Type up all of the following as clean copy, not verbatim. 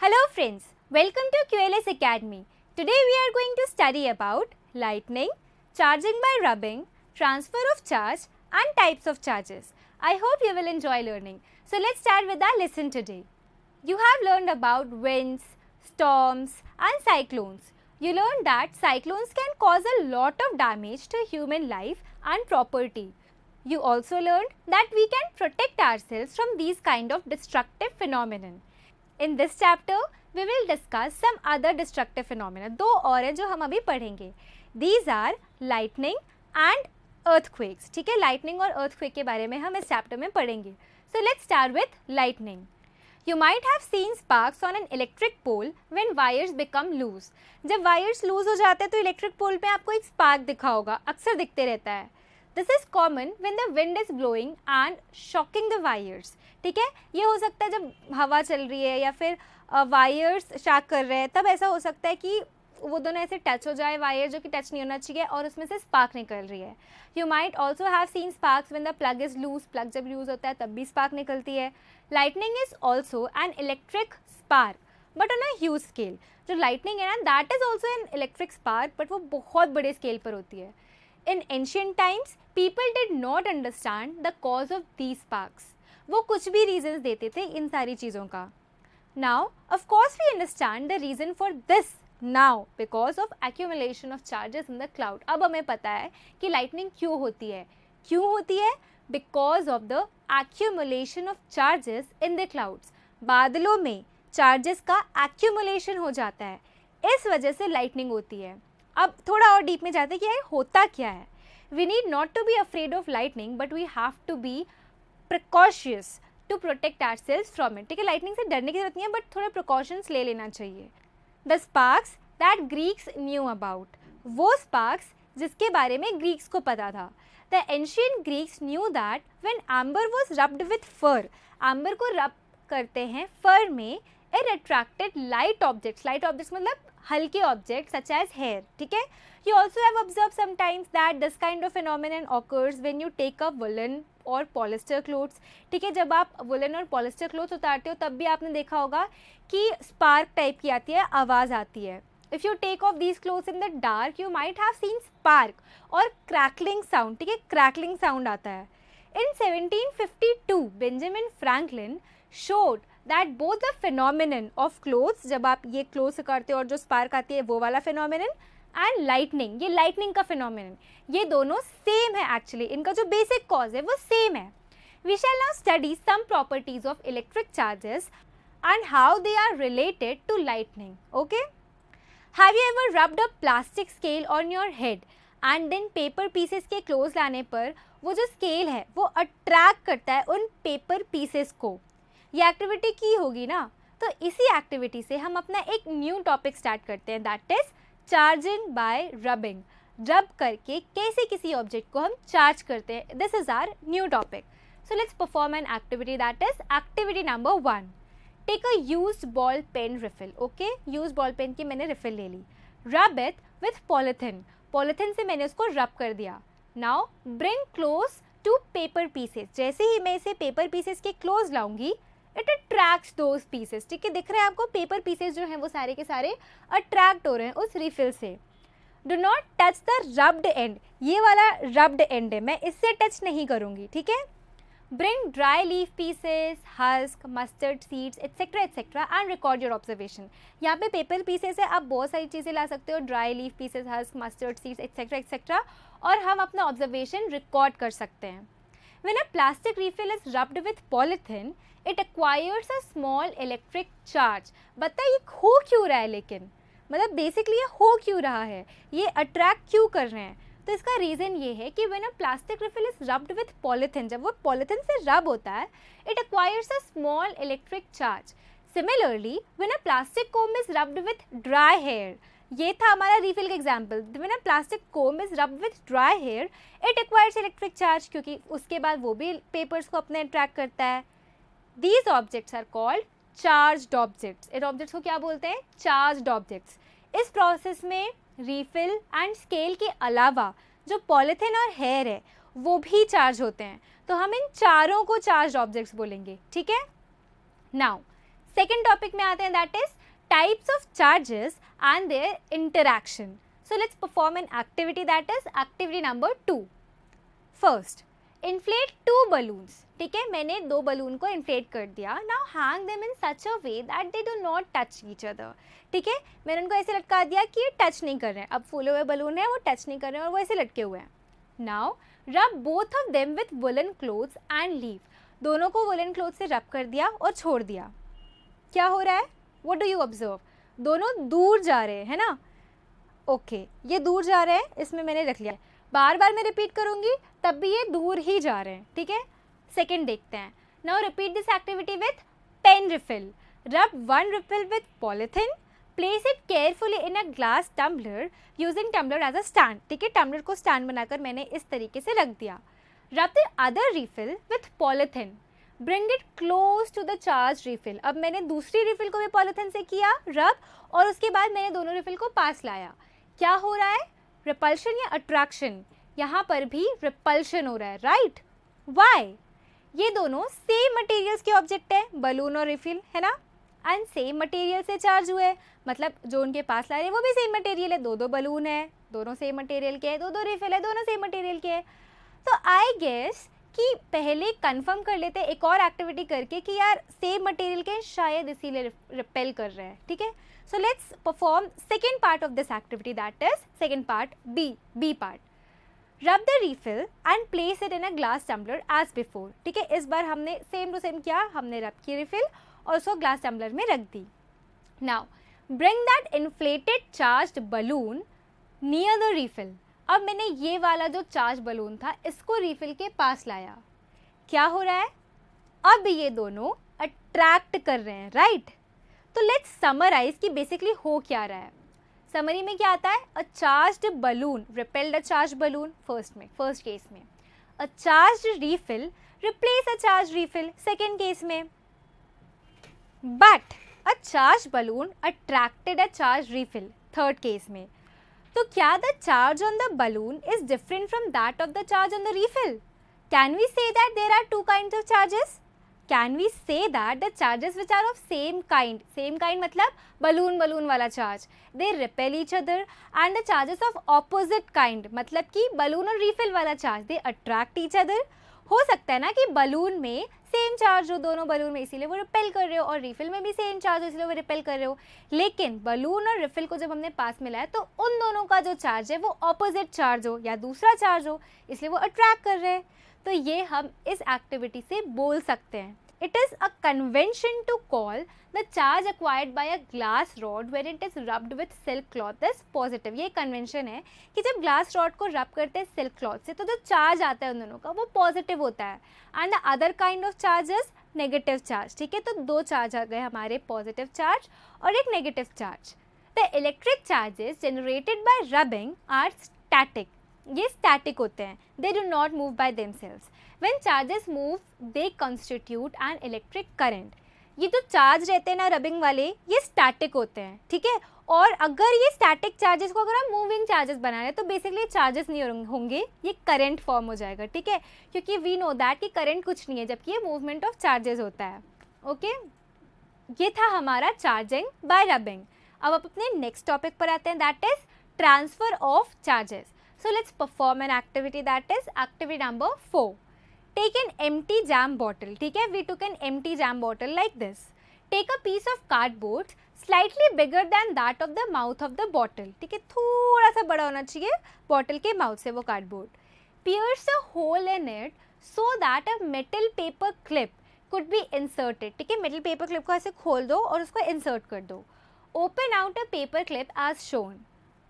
Hello friends, welcome to QLS Academy. Today we are going to study about lightning, charging by rubbing, transfer of charge and types of charges. I hope you will enjoy learning. So let's start with our lesson today. You have learned about winds, storms and cyclones. You learned that cyclones can cause a lot of damage to human life and property. You also learned that we can protect ourselves from these kind of destructive phenomenon. In this chapter, we will discuss some other destructive phenomena. दो और हैं जो हम अभी पढ़ेंगे. These are lightning and earthquakes. ठीक है, lightning और earthquake के बारे में हम इस chapter में पढ़ेंगे. So let's start with lightning. You might have seen sparks on an electric pole when wires become loose. जब wires loose हो जाते हैं तो electric pole पे आपको एक spark दिखा होगा, अक्सर दिखते रहता है. This is common when the wind is blowing and shocking the wires. ठीक है, ये हो सकता है जब हवा चल रही है या फिर वायर्स शॉक कर रहे हैं, तब ऐसा हो सकता है कि वो दोनों ऐसे टच हो जाए वायर जो कि टच नहीं होना चाहिए और उसमें से स्पार्क निकल रही है. You might also have seen sparks when the plug is loose. Plug जब यूज होता है तब भी स्पार्क निकलती है. Lightning is also an electric spark but on a huge scale. जो लाइटनिंग है ना, that is also an electric spark but वो बहुत बड़े स्केल पर होती है. In ancient times, people did not understand the cause of these sparks. वो कुछ भी reasons देते थे इन सारी चीज़ों का. Now, of course, we understand the reason for this now because of accumulation of charges in the cloud. अब हमें पता है कि lightning क्यों होती है. क्यों होती है? Because of the accumulation of charges in the clouds. बादलों में charges का accumulation हो जाता है. इस वजह से lightning होती है. अब थोड़ा और डीप में जाते हैं कि यार होता क्या है. We need not to be afraid of lightning but we have to be precautious to protect ourselves from it. ठीक है, लाइटनिंग से डरने की जरूरत नहीं है बट थोड़े प्रिकॉशंस ले लेना चाहिए. The sparks that Greeks knew about. वो स्पार्क्स जिसके बारे में ग्रीक्स को पता था. The ancient Greeks knew that when amber was rubbed with fur. Amber को रब करते हैं फर में. It attracted light objects. Light objects मतलब हल्के ऑब्जेक्ट सच एज हेयर. ठीक है, you also have observe sometimes that this kind of phenomenon occurs when you take up woollen और polyester clothes. ठीक है, जब आप वुलन और पॉलिस्टर क्लोथ्स उतारते हो तब भी आपने देखा होगा कि स्पार्क टाइप की आती है, आवाज़ आती है. If you take off these clothes in the dark you might have seen spark और क्रैकलिंग साउंड. ठीक है, क्रैकलिंग साउंड आता है. In 1752 Benjamin Franklin showed that both the phenomenon of clothes, जब आप ये क्लोथ्स करते हो और जो स्पार्क आती है वो वाला फिनोमिनन, एंड लाइटनिंग, ये लाइटनिंग का फिनोमिनन, ये दोनों सेम है. एक्चुअली इनका जो बेसिक कॉज है वो सेम है. We shall now study some properties of electric charges and how they are related to lightning. Okay, have you ever rubbed a plastic scale on your head and then paper pieces के close लाने पर वो जो scale है वो attract करता है उन पेपर पीसेस को. ये एक्टिविटी की होगी ना, तो इसी एक्टिविटी से हम अपना एक न्यू टॉपिक स्टार्ट करते हैं, that is charging by rubbing. रब करके कैसे किसी ऑब्जेक्ट को हम चार्ज करते हैं, this is our new topic. So let's perform an activity, that is activity number 1. Take a used ball pen refill. Okay, used ball pen की मैंने रिफिल ले ली. Rub it with polythene. Polythene से मैंने उसको rub कर दिया. Now bring close to paper pieces. जैसे ही मैं इसे पेपर पीसेस के क्लोज लाऊंगी इट अट्रैक्ट्स दोज पीसेस. ठीक है, दिख रहे हैं आपको पेपर पीसेस जो हैं वो सारे के सारे अट्रैक्ट हो रहे हैं उस रिफिल से. Do not touch the rubbed and. ये वाला रब्ड एंड है, मैं इससे टच नहीं करूँगी. ठीक है, bring dry leaf pieces, husk, mustard seeds etcetera etcetera and record your observation. यहाँ पे पेपर पीसेस है, आप बहुत सारी चीज़ें ला सकते हो, dry leaf pieces, husk, mustard seeds etcetera etcetera, और हम अपना ऑब्जर्वेशन रिकॉर्ड कर सकते हैं. When a plastic refill is rubbed with polythene, it acquires a small electric charge. बताइए ये हो क्यों रहा है, लेकिन मतलब बेसिकली ये हो क्यों रहा है, ये अट्रैक्ट क्यों कर रहे हैं. तो इसका रीज़न ये है कि when a plastic refill is rubbed with polythene, जब वो पॉलीथिन से रब होता है, it acquires a small electric charge. Similarly, when a plastic comb is rubbed with dry hair, ये था हमारा रिफिल का example. When a plastic comb is rubbed with dry hair it acquires electric charge, क्योंकि उसके बाद वो भी papers को अपने अट्रैक्ट करता है. These objects are called charged objects. इन ऑब्जेक्ट्स को क्या बोलते हैं, चार्ज्ड ऑब्जेक्ट्स. इस प्रोसेस में रिफिल एंड स्केल के अलावा जो पॉलीथिन और हेयर है वो भी चार्ज होते हैं, तो हम इन चारों को चार्ज्ड ऑब्जेक्ट्स बोलेंगे. ठीक है, नाउ सेकेंड टॉपिक में आते हैं, that is types of charges and their interaction. So let's perform an activity, that is activity number 2. First, inflate 2 balloons. ठीक है, मैंने 2 बलून को इन्फ्लेट कर दिया. Now hang them in such a way that they do not touch each other. ठीक है, मैंने उनको ऐसे लटका दिया कि ये टच नहीं कर रहे हैं. अब फूले हुए बलून है, वो टच नहीं कर रहे हैं और वो ऐसे लटके हुए हैं. नाउ रब both of them with woollen clothes and leave. दोनों को वुलन क्लोथ से रब कर दिया और छोड़ दिया. क्या हो रहा है? What do you observe? दोनों दूर जा रहे हैं, है ना. ओके, ये दूर जा रहे हैं, इसमें मैंने रख लिया. बार बार मैं रिपीट करूंगी तब भी ये दूर ही जा रहे हैं. ठीक है, सेकेंड देखते हैं. Now repeat this activity with pen refill. Rub 1 refill with polythene. Place it carefully in a glass tumbler using tumbler as a stand. ठीक है, टम्बलर को स्टैंड बनाकर मैंने इस तरीके से रख दिया. Rub the other refill with polythene. Bring it close to the charge refill. अब मैंने दूसरी रिफिल को भी पॉलिथिन से किया रब, और उसके बाद मैंने दोनों रिफिल को पास लाया. क्या हो रहा है? रिपल्शन या अट्रैक्शन? यहाँ पर भी रिपल्शन हो रहा है, राइट. वाई? ये दोनों सेम मटेरियल्स के ऑब्जेक्ट है, बलून और रिफिल, है ना. एंड सेम मटेरियल से चार्ज हुए, मतलब जो उनके पास ला रहे हैं वो भी सेम मटेरियल है. 2 बलून है, दोनों सेम मटेरियल के हैं. 2 रिफिल है, दोनों सेम मटेरियल के हैं. तो आई गेस कि पहले कंफर्म कर लेते हैं एक और एक्टिविटी करके कि यार सेम मटेरियल के, शायद इसीलिए रिपेल कर रहे हैं. ठीक है, so let's perform second part of this activity, that is second part, B part. Rub the refill and place it in a glass tumbler as before. ठीक है, इस बार हमने सेम टू सेम किया, हमने रब की रिफिल और उसको ग्लास टम्बलर में रख दी. Now bring that inflated charged balloon near the refill. अब मैंने ये वाला जो चार्ज बलून था इसको रिफिल के पास लाया. क्या हो रहा है? अब ये दोनों अट्रैक्ट कर रहे हैं, राइट. तो लेट्स समराइज कि बेसिकली हो क्या रहा है. समरी में क्या आता है? A charged balloon repelled a charge balloon first case में. A charged refill repels a charge refill second case में. But a charge balloon attracted a charge refill third case में. तो क्या the charge on the balloon is different from that of the charge on the refill? Can we say that there are 2 kinds of charges? Can we say that the charges which are of same kind मतलब balloon वाला charge, they repel each other, and the charges of opposite kind मतलब कि balloon और refill वाला charge, they attract each other. हो सकता है ना कि बलून में सेम चार्ज हो दोनों बलून में, इसीलिए वो रिपेल कर रहे हो, और रिफिल में भी सेम चार्ज हो इसलिए वो रिपेल कर रहे हो. लेकिन बलून और रिफिल को जब हमने पास मिलाया तो उन दोनों का जो चार्ज है वो ऑपोजिट चार्ज हो या दूसरा चार्ज हो, इसलिए वो अट्रैक्ट कर रहे हैं. तो ये हम इस एक्टिविटी से बोल सकते हैं. It is a convention to call the charge acquired by a glass rod when it is rubbed with silk cloth is positive. ये कन्वेंशन है कि जब ग्लास रॉड को रब करते हैं सिल्क क्लॉथ से तो जो चार्ज आता है उन दोनों का वो पॉजिटिव होता है, and the other kind of charges negative charge. ठीक है, तो 2 चार्ज आ गए हमारे, पॉजिटिव चार्ज और एक negative charge. The electric charges generated by rubbing are static. ये स्टैटिक होते हैं, they do not move by themselves. When charges move they constitute an electric current. ये जो चार्ज रहते हैं ना रबिंग वाले, ये स्टैटिक होते हैं. ठीक है, और अगर ये स्टैटिक चार्जेस को अगर हम मूविंग चार्जेस बना रहे हैं तो बेसिकली चार्जेस नहीं होंगे, ये करंट फॉर्म हो जाएगा. ठीक है, क्योंकि वी नो दैट कि करंट कुछ नहीं है जबकि ये मूवमेंट ऑफ चार्जेस होता है. ओके, ये था हमारा चार्जिंग बाय रबिंग. अब अपने नेक्स्ट टॉपिक पर आते हैं, that is transfer of charges. So let's perform an activity, that is activity number 4. Take an empty jam bottle. ठीक है, we took an empty jam bottle like this. Take a piece of cardboard slightly bigger than that of the mouth of the bottle. ठीक है, थोड़ा सा बड़ा होना चाहिए bottle के माउथ से वो cardboard. Pierce a hole in it so that a metal paper clip could be inserted. ठीक है, metal paper clip को ऐसे खोल दो और उसको insert कर दो. Open out a paper clip as shown.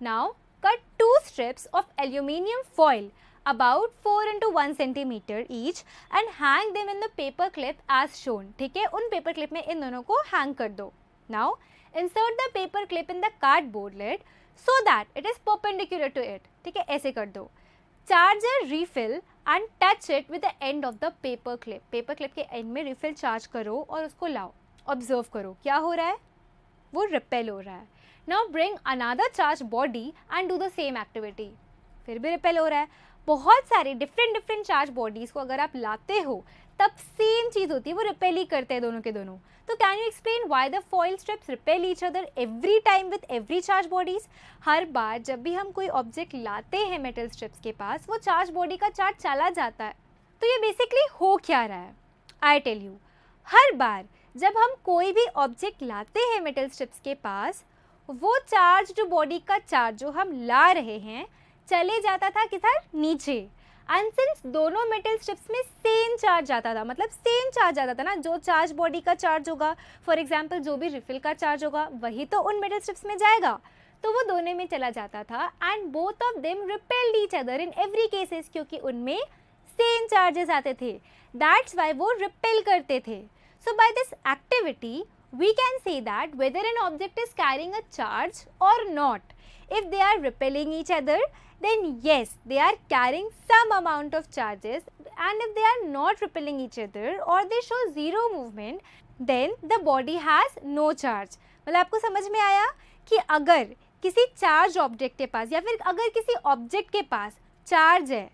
Now cut 2 strips of aluminium foil about 4 into 1 centimeter each and hang them in the paper clip as shown. ठीक है, उन paper clip में इन दोनों को hang कर दो. Now insert the paper clip in the cardboard lid so that it is perpendicular to it. ठीक है, ऐसे कर दो. Charge a refill and touch it with the end of the paper clip. paper clip के end में refill charge करो और उसको लाओ. Observe करो क्या हो रहा है, वो repel हो रहा है. Now bring another charge body and do the same activity. फिर भी रिपेल हो रहा है. बहुत सारे डिफरेंट चार्ज बॉडीज़ को अगर आप लाते हो तब सेम चीज़ होती है, वो रिपेल ही करते हैं दोनों के दोनों. तो can you explain why the foil strips repel each other every time with every charge bodies. हर बार जब भी हम कोई ऑब्जेक्ट लाते हैं मेटल स्ट्रिप्स के पास, वो चार्ज बॉडी का चार्ज चला जाता है. तो ये बेसिकली हो क्या रहा है, आई टेल यू. हर बार जब हम कोई भी ऑब्जेक्ट लाते हैं मेटल स्ट्रिप्स के पास, वो चार्ज जो बॉडी का चार्ज जो हम ला रहे हैं चले जाता था किधर, नीचे. एंड सिंस दोनों मेटल स्ट्रिप्स में सेम चार्ज जाता था, मतलब सेम चार्ज आता था ना, जो चार्ज बॉडी का चार्ज होगा, फॉर एग्जांपल जो भी रिफिल का चार्ज होगा वही तो उन मेटल स्ट्रिप्स में जाएगा, तो वो दोनों में चला जाता था. And both of them repelled each other in every cases, क्योंकि उनमें सेम चार्जेस आते थे. दैट्स वाई वो रिपेल करते थे. So by this activity we can say that whether an object is carrying a charge or not, if they are repelling each other, then yes, they are carrying some amount of charges, and if they are not repelling each other or they show zero movement, then the body has no charge. मतलब आपको समझ में आया कि अगर किसी charge object के पास या फिर अगर किसी ऑब्जेक्ट के पास चार्ज है,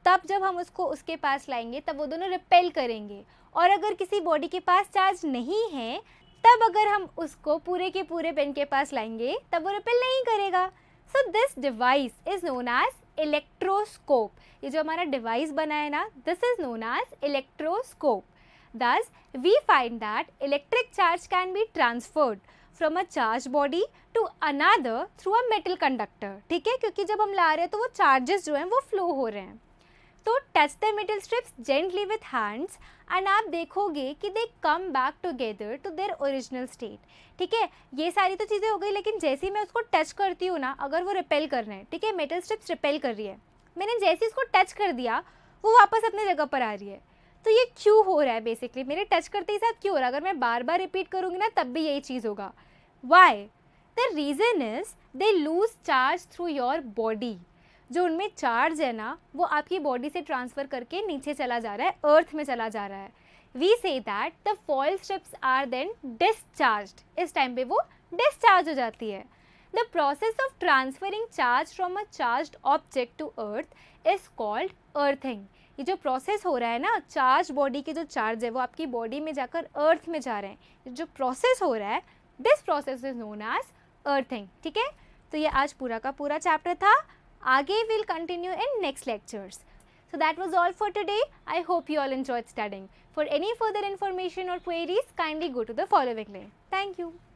तब जब हम उसको उसके पास लाएंगे तब वो दोनों रिपेल करेंगे. और अगर किसी बॉडी के पास चार्ज नहीं है, तब अगर हम उसको पूरे के पूरे पेन के पास लाएंगे तब वो रिपेल नहीं करेगा. So this device is known as electroscope. ये जो हमारा डिवाइस बना है ना, this is known as electroscope. Thus we find that electric charge can be transferred from a charge body to another through a metal conductor. ठीक है, क्योंकि जब हम ला रहे हैं तो वो चार्जेस जो हैं वो फ्लो हो रहे हैं. तो touch the metal strips gently with hands and आप देखोगे कि they come back together to their original state. ठीक है, ये सारी तो चीज़ें हो गई, लेकिन जैसे ही मैं उसको टच करती हूँ ना, अगर वो रिपेल कर रहे हैं, ठीक है, मेटल स्ट्रिप्स रिपेल कर रही है, मैंने जैसे ही इसको टच कर दिया वो वापस अपनी जगह पर आ रही है. तो ये क्यों हो रहा है, बेसिकली मेरे टच करते ही साथ क्यों हो रहा है. अगर मैं बार बार रिपीट करूँगी ना तब भी यही चीज़ होगा. Why? The reason is they lose charge through your body. जो उनमें चार्ज है ना, वो आपकी बॉडी से ट्रांसफ़र करके नीचे चला जा रहा है, अर्थ में चला जा रहा है. We say that the foil strips are then discharged. इस टाइम पे वो डिस्चार्ज हो जाती है. The process of transferring charge from a charged object to earth is called earthing. ये जो प्रोसेस हो रहा है ना, चार्ज बॉडी के जो चार्ज है वो आपकी बॉडी में जाकर अर्थ में जा रहे हैं, जो प्रोसेस हो रहा है, this process is known as earthing. ठीक है, तो ये आज पूरा का पूरा चैप्टर था. आगे we'll continue in next lectures. So that was all for today. I hope you all enjoyed studying. For any further information or queries, kindly go to the following link. Thank you.